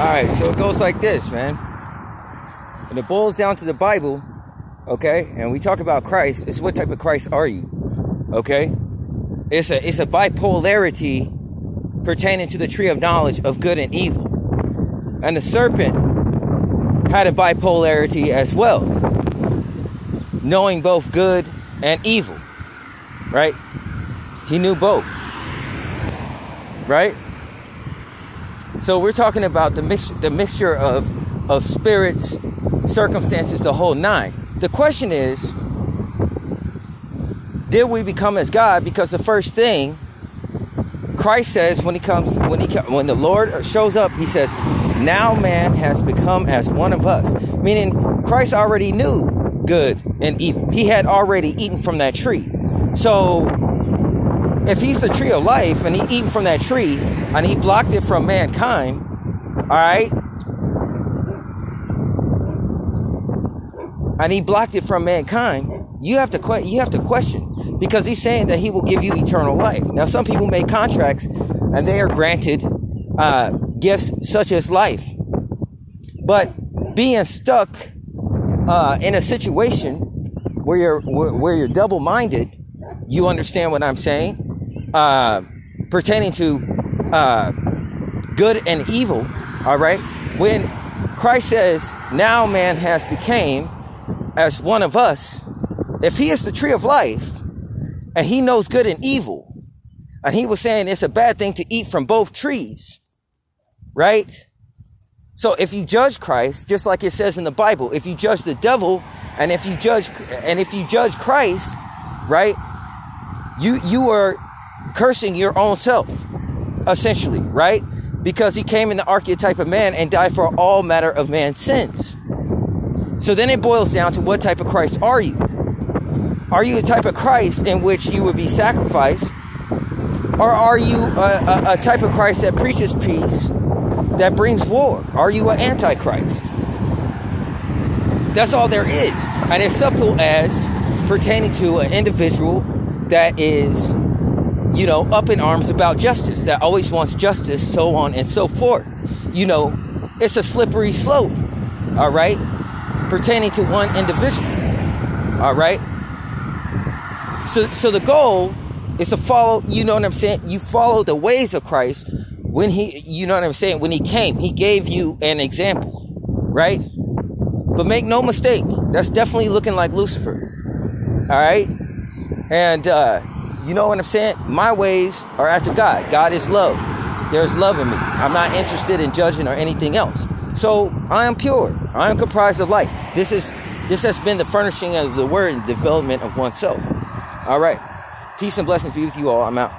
Alright, so it goes like this, man. When it boils down to the Bible, okay, and we talk about Christ, it's what type of Christ are you? Okay? It's a bipolarity pertaining to the tree of knowledge of good and evil. And the serpent had a bipolarity as well, knowing both good and evil. Right? He knew both. Right? So we're talking about the mixture of spirits, circumstances, the whole nine. The question is, did we become as God? Because the first thing Christ says when the Lord shows up, he says, now man has become as one of us. Meaning Christ already knew good and evil. He had already eaten from that tree. So if he's the tree of life and he eaten from that tree and he blocked it from mankind, all right, and he blocked it from mankind, you have to question, because he's saying that he will give you eternal life. Now, some people make contracts and they are granted gifts such as life, but being stuck in a situation where you're double-minded, you understand what I'm saying? Pertaining to good and evil, all right? When Christ says, now man has became as one of us, if he is the tree of life and he knows good and evil, and he was saying it's a bad thing to eat from both trees, right? So if you judge Christ, just like it says in the Bible, if you judge the devil and if you judge Christ, right, you are cursing your own self, essentially, right? Because he came in the archetype of man and died for all matter of man's sins. So then it boils down to what type of Christ are you? Are you a type of Christ in which you would be sacrificed? Or are you a type of Christ that preaches peace, that brings war? Are you an antichrist? That's all there is. And it's subtle as pertaining to an individual that is, you know, up in arms about justice, that always wants justice, so on and so forth. You know, it's a slippery slope, all right, pertaining to one individual, all right? So the goal is to follow, you know what I'm saying? You follow the ways of Christ when he, you know what I'm saying? When he came, he gave you an example, right? But make no mistake, that's definitely looking like Lucifer, all right? And, you know what I'm saying? My ways are after God. God is love. There's love in me. I'm not interested in judging or anything else. So I am pure. I am comprised of light. This has been the furnishing of the word and development of oneself. All right. Peace and blessings be with you all. I'm out.